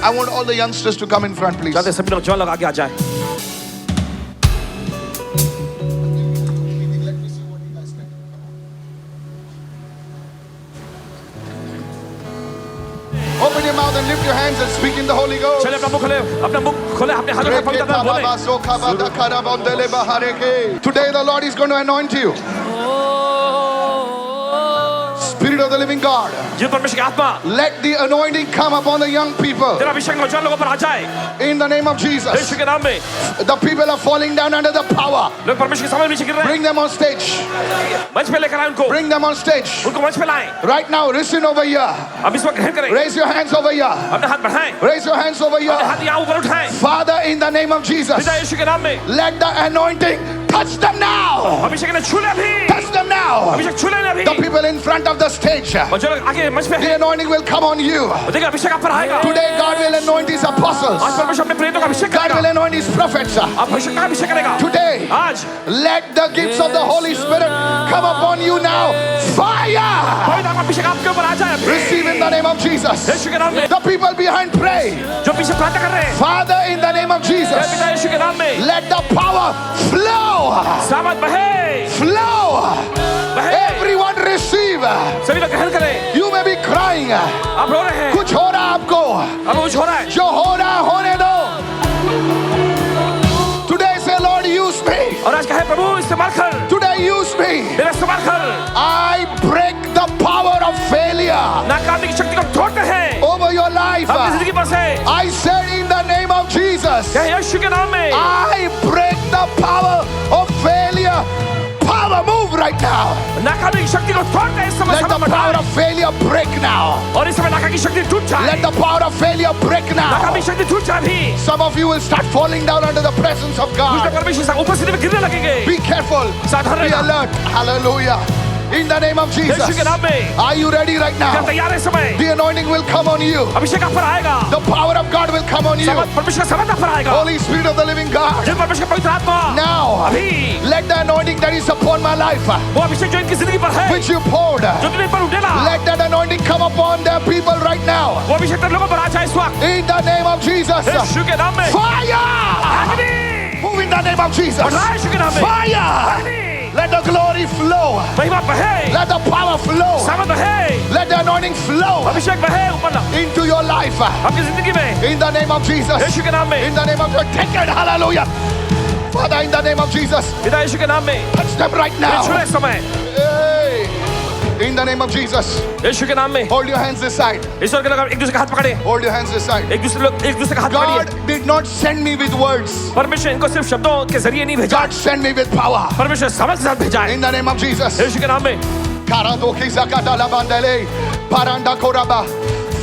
I want all the youngsters to come in front, please. चाहते सभी लोग जवान लोग आगे आ जाए। Open your mouth and lift your hands and speak in the Holy Ghost. चलिए अपना मुंह खोले, अपना मुंह खोले, अपने हाथों में पवित्र आत्मा बोले। Today the Lord is going to anoint you. Spirit of the living God, जीवित परमेश्वर की आत्मा, let the anointing come upon the young people. तेरा अभिषेक नौजवान लोगों पर आ जाए। In the name of Jesus. यीशु के नाम में। The people are falling down under the power. लोग परमेश्वर के सामने नीचे गिर रहे हैं। Bring them on stage. मंच पे लेकर आए उनको। Bring them on stage. उनको मंच पे लाएं। Right now, listen over here. अब इस वक्त ग्रहण करें। Raise your hands over here. अपने हाथ बढ़ाएं। Raise your hands over अपने here. हाथ यहाँ ऊपर उठाएं। Father, in the name of Jesus, पिता यीशु के नाम में। let the anointing touch them now. अभिषेक ने छू ले अभी। Touch them now. अभिषेक छू ले अभी। The people in front of the stage, और जो लोग आगे मंच पे the हैं, anointing will come on you. देखिए अभिषेक आप पर आएगा। Today, God will anoint His apostles. आज परमेश्वर अपने प्रेरितों का अभिषेक God will करेगा। anoint His prophets. आप अभिषेक का अभिषेक करेगा। Today, आज let the gifts of the Holy Spirit come upon you now. Fire! पवित्र आत्मा अभिषेक आपके ऊपर आ जाए। Receive in the name of Jesus. यीशु के नाम में। The people behind pray. जो पीछे प्रार्थना कर रहे हैं, Father, in the name of Jesus, पिता यीशु के नाम में। let the power flow. सामर्थ बहे, Flow. बहे। Everyone receive. सभी लोग ग्रहण करें। You may be crying. आप रो रहे हैं। कुछ हो रहा आपको, अब कुछ हो रहा है। जो हो रहा होने दो. Today say, Lord, use me. और आज कहे प्रभु इस्तेमाल कर। Today use me. मेरा इस्तेमाल कर। I break the power of failure नाकामी की शक्ति को तोड़ते हैं। over your life. अपनी जिंदगी पर से। I said in the name of Jesus, कहे यीशु के नाम में। I break the power of failure. Power, move right now. नाकामी की शक्ति को तोड़ते हैं इस समय। Let the समय power बढ़ाएं। of failure break now. और इस समय नाका की शक्ति टूट जाए। Let the power of failure break नाकामी now. की शक्ति टूट जाए भी। Some of you will start falling down under the presence of कुछ God. तो परमेश्वर से उपस्थिति में गिरने लगेंगे। Be careful. सावधान Be रहना। alert. Hallelujah. In the name of Yeshu Jesus. के नाम में। Are you ready right क्या now? तैयार है इस समय? The anointing will come on you. अभिषेक आप पर आएगा। The power of God will come on you. परमेश्वर का समर्थ आप पर आएगा। Holy Spirit of the living God. जिन परमेश्वर का पवित्र आत्मा। Now, अभी let the anointing that is upon my life, वो अभिषेक जो इनकी जिंदगी पर है, which you poured, जो तुमने इन पर उड़ेला, let that anointing come upon the people right now. वो अभिषेक तेरे लोगों पर आ जाए इस वक्त। In the name of Jesus. यीशु के नाम में। Fire! अग्नि। Move in the name of Jesus. बढ़ा यीशु के नाम में। Fire! अग्नि। Let the glory flow. महिमा बहे। Let the power flow. सामर्थ बहे। Let the anointing flow अभिषेक बहे ऊपर ना। into your life. आपकी जिंदगी में। In the name of Jesus. यीशु के नाम में। In the name of Jesus. Take it. Hallelujah. Father, in the name of Jesus. पिता यीशु के नाम में। Touch them right now. छुए इस समय। Hey. In the name of Jesus. यीशु के नाम में। Hold your hands this side. ईश्वर के लोग एक दूसरे का हाथ पकड़े। Hold your hands this side. एक दूसरे का हाथ God पकड़िए। did not send me with words. परमेश्वर इनको सिर्फ शब्दों के जरिए नहीं भेजा। God sent me with power. परमेश्वर समझ के साथ भेजा है। In the name of Jesus. यीशु के नाम में। Karadoki zakata labandele. Paranda koraba.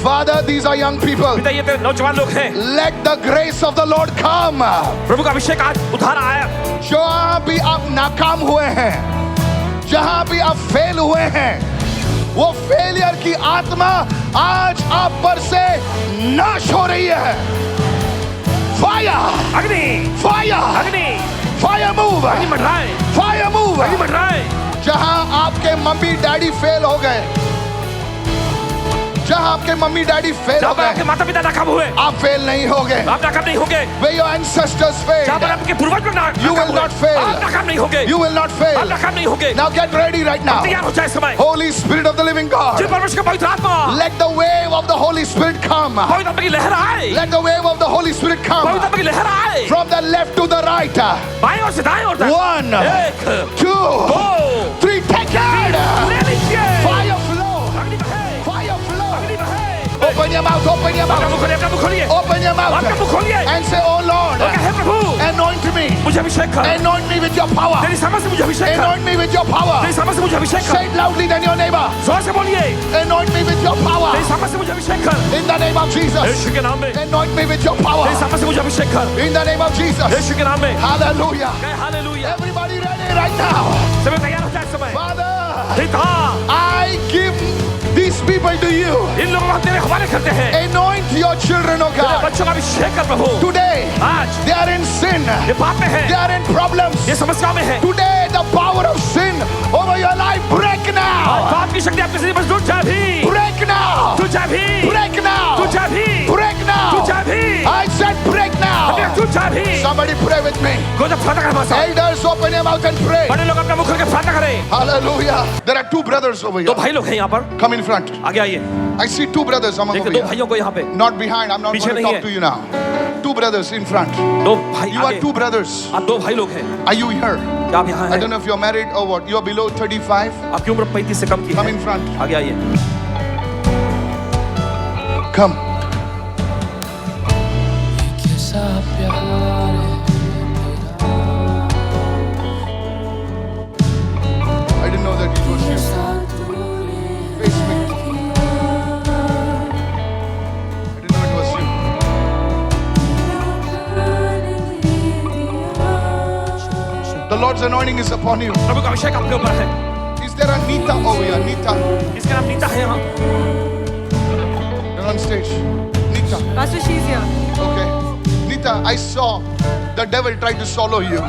Father, these are young people. पिता ये तेरे नौजवान लोग हैं। Let the grace of the Lord come. प्रभु का अभिषेक आज उधार आया। जहाँ भी आप नाकाम हुए हैं, जहाँ भी आप फेल हुए हैं, वो फेलियर की आत्मा आज आप पर से नाश हो रही है. Fire! अग्नि। Fire! अग्नि। Fire move! अग्नि बढ़ रहा है। Fire move! अग्नि बढ़ रहा है। जहाँ आपके मम्मी डैडी फेल हो गए, जहाँ आपके मम्मी डैडी फेल हो जहाँ पर आपके गए, माता पिता नाकाम हुए, आप फेल नहीं होगे. आप नाकाम नहीं होंगे। Where your ancestors जहाँ पर failed, आपके पूर्वज लोग नाकाम You will हुए, not fail. आप नाकाम नहीं होंगे। you will not आप fail. नाकाम नहीं होंगे। Now get ready right now. तैयार हो जाए इस समय। Holy Spirit of the living God, जिन परमेश्वर का पवित्र आत्मा। let the wave of the Holy Spirit come. पवित्र आत्मा की लहर आए। Let the wave of the Holy Spirit पवित्र come आत्मा की लहर आए। from the left to the right. बाएं ओर से दाएं ओर तक। 1, एक, 2, दो, 3, take it. ले लीजिए। Fire flow. अग्नि बहे। Fire flow. अग्नि बहे। Open your mouth. Open your अपना mouth. मुंह खोलिए, अपना मुंह खोलिए। Open your mouth अपना मुंह खोलिए। and say, Oh Lord, और कहे प्रभु, anoint me. मुझे अभिषेक कर। Anoint me with your power. तेरी समझ से मुझे अभिषेक कर। Anoint me with your power. तेरी समझ से मुझे अभिषेक Say कर। it loudly than your neighbor. जोर से बोलिए। Anoint me with your power. तेरी समझ से मुझे अभिषेक कर। In the name of Jesus. यीशु के नाम में। Anoint me with your तेरी power. समझ से मुझे अभिषेक कर। In the name of Jesus. यीशु के नाम में। Hallelujah. कहे hallelujah. Everybody ready right now. सभी तैयार हो जाए इस समय। Father, पिता, I give these people to you. इन लोगों को हम तेरे हवाले करते हैं। Anoint your children, oh तेरे God. बच्चों का अभिषेक कर प्रभु। Today, आज they are in sin. ये पाप में They है, are in problems. ये समस्या में है। Today, the power of sin over your life break आज now. पाप की शक्ति आपके शरीर पर टूट जाए भी। Break now. टूट जाए भी। Break now. टूट जाए भी। Break now. टूट जाए Go to प्रार्थना कर भाषा। Elders, open your mouth and pray. बड़े लोग अपना मुख खोल के प्रार्थना करें। Hallelujah. There are two brothers over दो here. भाई लोग हैं यहाँ पर। Come in front. आगे आइए। I see two brothers among देखते over दो here. भाइयों को यहाँ पे। Not behind. I'm not पीछे going to नहीं talk है। to you now. Two brothers in front. दो भाई You are आगे। two brothers. आप दो भाई लोग हैं। Are you here? क्या आप यहाँ I don't हैं? know if you're married or what. You are below 35. आपकी उम्र 35 से कम की Come है। in front. आगे आइए। Come. कैसा प्यार है I didn't know that it was you. Face me. I didn't know it was you. The Lord's anointing is upon you. प्रभु का अभिषेक आपके ऊपर है। Is there a Nita over here? Nita. इसका नाम नीता है यहाँ। You're on stage. Nita. Pastor, she's here. Okay. Nita, I saw the devil try to swallow you.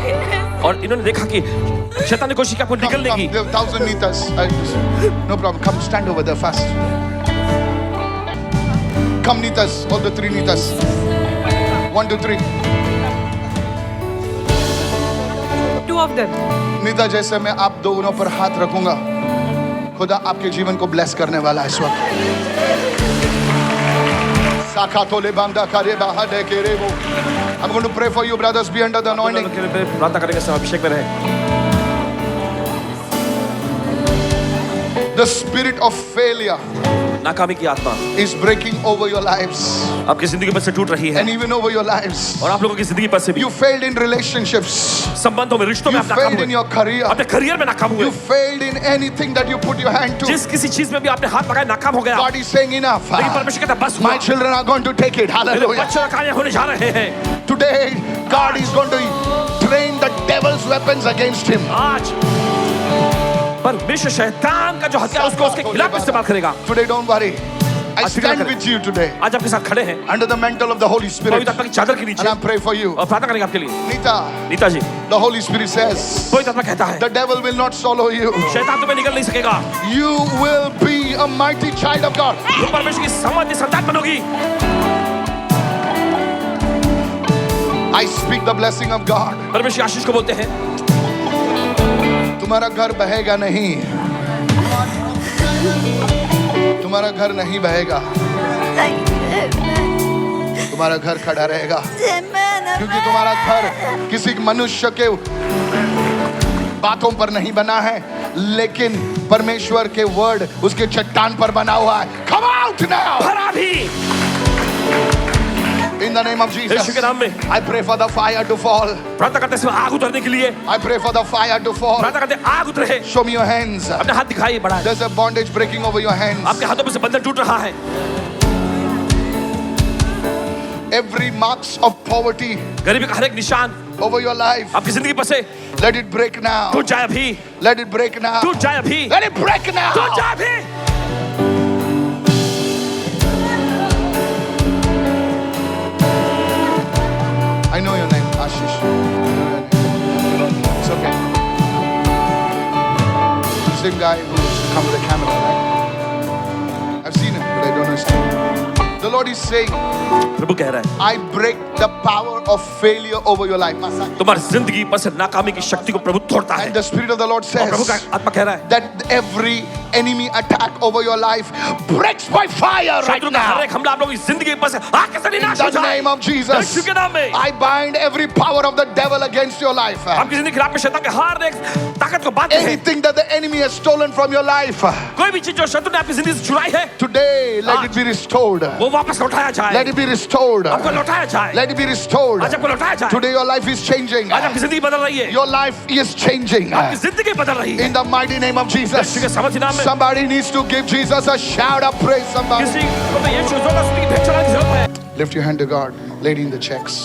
और इन्होंने देखा कि शैतान ने कोशिश की आपको Come, निगलने come. की। There are 1,000 Nitas. No problem. Come stand over there fast. Come Nitas. All the three Nitas. 1, 2, 3. Two of them. Nita जैसे मैं आप दोनों पर हाथ रखूंगा, खुदा आपके जीवन को ब्लेस करने वाला है इस वक्त। साकातोले बांदा करे बाहर केरे वो। I'm going to pray for you brothers, be under the anointing. प्रार्थना करेंगे सब अभिषेक में रहे। The spirit of failure नाकामी की आत्मा is breaking over your lives आपकी जिंदगी पर से टूट रही है and even over your lives. और आप लोगों की जिंदगी पर से भी You failed in relationships. संबंधों में रिश्तों में You आप नाकाम failed in हुए your career. अपने करियर में नाकाम हुए You failed in anything that you put your hand to. जिस किसी चीज में भी आपने हाथ लगाया नाकाम हो गया God is saying enough. लेकिन परमेश्वर कहता है बस हुआ My children are going to take it. मेरे Hallelujah. बच्चे कार्य होने जा रहे हैं Today, God is going to train the devil's weapons against him. आज परमेश्वर शैतान का जो हथियार उसको उसके खिलाफ इस्तेमाल करेगा Today, don't worry. I आज फिक्र stand न करें। with you today आज आपके साथ खड़े हैं under the mantle of the Holy Spirit. पवित्र आत्मा की चादर के नीचे And I pray for you. और प्रार्थना करेंगे आपके लिए Nita, Nita ji the Holy Spirit says, पवित्र आत्मा कहता है the devil will not swallow you. शैतान तुम्हें निकल नहीं सकेगा You will be a mighty child of God. तुम परमेश्वर की सामर्थ्य संतान बनोगी I speak the blessing of God. परमेश्वर की आशीष को बोलते हैं तुम्हारा घर बहेगा नहीं, तुम्हारा घर नहीं बहेगा, तुम्हारा घर खड़ा रहेगा, क्योंकि तुम्हारा घर किसी मनुष्य के बातों पर नहीं बना है, लेकिन परमेश्वर के वर्ड उसके चट्टान पर बना हुआ है। Come out now भरा भी in the name of Yeshu Jesus. के नाम में I pray for the fire to fall. प्रार्थना करते समय आग उतरने के लिए I pray for the fire to fall. प्रार्थना करते आग उतरे Show me your hands. अपने हाथ दिखाइए बढ़ाए There's a bondage breaking over your hands. आपके हाथों में से बंधन टूट रहा है Every marks of poverty गरीबी का हर एक निशान over your life, आपकी जिंदगी पर से let it break now. टूट जाए अभी Let it break now. टूट जाए अभी Let it break टूट now. जाए अभी I know your name, Ashish. It's okay. Same guy who's come with the camera, right? I've seen him, but I don't know his name. The Lord is saying, प्रभु कह रहा है I break the power of failure over your life. तुम्हारी जिंदगी पर से नाकामी की शक्ति को प्रभु तोड़ता है And the Spirit of the Lord और प्रभु का says आत्मा कह रहा है that every enemy attack over your life breaks by fire right शत्रु का हर now. एक हमला आप लोगों की जिंदगी पर से आग के साथ विनाश हो In the जाए name of Jesus, यीशु के नाम में I bind every power of the devil against your life. आपकी जिंदगी के खिलाफ में शैतान के हर एक ताकत को बांधते हैं Anything that the enemy has stolen from your life, कोई भी चीज जो शत्रु ने आपकी जिंदगी से चुराई है today let it be restored. वो वापस लौटाया जाए Let it be restored. आपको लौटाया जाए Let it be restored. आज आपको लौटाया जाए Today your life is changing. आज आपकी जिंदगी बदल रही है Your life is changing. आपकी जिंदगी बदल रही है In the mighty name of यीशु के Jesus. समझ नाम में Somebody needs to give Jesus a shout of praise. Somebody. किसी को तो यीशु जोरदार स्तुति की भेंट चढ़ाने की जरूरत है Lift your hand to God. Lady in the checks.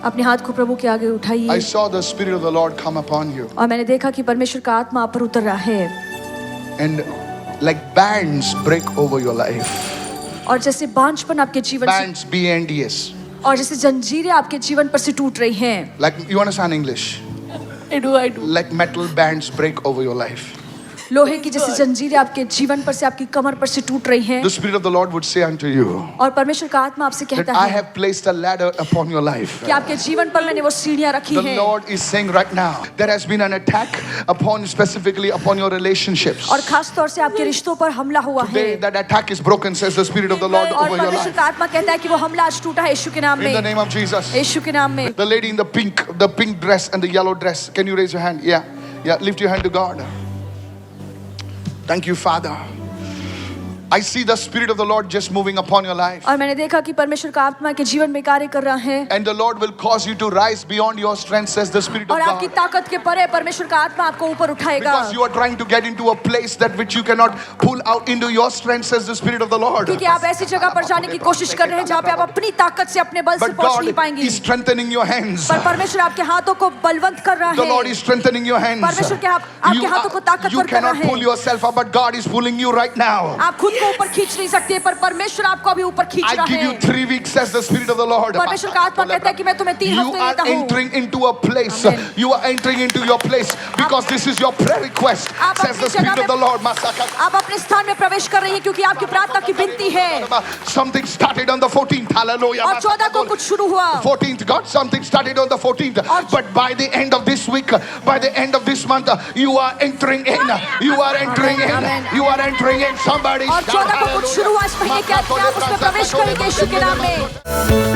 अपने हाथ को प्रभु के आगे I उठाइए saw the Spirit of the Lord come upon you. और मैंने देखा कि परमेश्वर का आत्मा आप पर उतर रहा है And like bands break over your life. और जैसे बांझपन आपके जीवन से Bands, B-A-N-D-S. और जैसे जंजीरें आपके जीवन पर से टूट रही हैं Like, you understand English? I do Like metal bands break over your life. लोहे की जैसी जंजीरें आपके जीवन पर से, आपकी कमर पर से टूट रही हैं। The Spirit of the Lord would say unto you और परमेश्वर का आत्मा आपसे that कहता I है have placed a ladder upon your life. कि आपके जीवन पर मैंने वो सीढ़ियां रखी The हैं। Lord is saying right now there has been an attack upon, specifically upon your relationships. और खास तौर से आपके रिश्तों पर हमला हुआ है। Today that attack is broken, says the Spirit of the Lord और over your परमेश्वर life. का आत्मा कहता है कि वो हमला आज टूटा है यीशु के नाम In the में, name of Jesus. यीशु के नाम में। The lady in the pink dress and the yellow dress. Can you raise your hand? Yeah. Lift your hand to God. Thank you, Father. I see the Spirit of the Lord just moving upon your life. और मैंने देखा कि परमेश्वर का आत्मा के जीवन में कार्य कर रहा है। And the Lord will cause you to rise beyond your strength, says the Spirit of और आपकी God. ताकत के परे परमेश्वर का आत्मा आपको ऊपर उठाएगा। Because you are trying to get into a place that which you cannot pull out into your strength, says the Spirit of the Lord. क्योंकि आप ऐसी जगह पर जाने की कोशिश कर रहे हैं जहाँ पे आप अपनी ताकत से अपने बल से But पहुंच नहीं God पाएंगे। is strengthening your hands. पर परमेश्वर आपके हाथों को बलवंत कर रहा The Lord है। is strengthening your hands. परमेश्वर के आपके हाथों को ताकतवर You कर रहा cannot pull है। yourself up, but God is pulling you right now. आप खुद को ऊपर खींच नहीं सकते, पर परमेश्वर आपको अभी ऊपर खींच I रहा give you है। 3 weeks, says the Spirit of the Lord. परमेश्वर का आत्मा कहता है कि मैं तुम्हें 3 You हफ्ते are देता हूँ। entering into a place. Amen. You are entering into your place because this is your prayer request, आप says अपनी the Spirit जगह of the में- Lord. Masaka. आप अपने स्थान में प्रवेश कर रही हैं क्योंकि आपकी प्रार्थना की विनती है। Something started on the 14th. Hallelujah. और 14 को कुछ शुरू हुआ। 14th, God, something started on the 14th. But by the end of this week, by the end of this month, you are entering in. You are entering in. Amen. You are entering in. Somebody और shout 14 को कुछ शुरू हुआ इस महीने के अंत में, आप उसमें प्रवेश करेंगे यीशु के नाम में।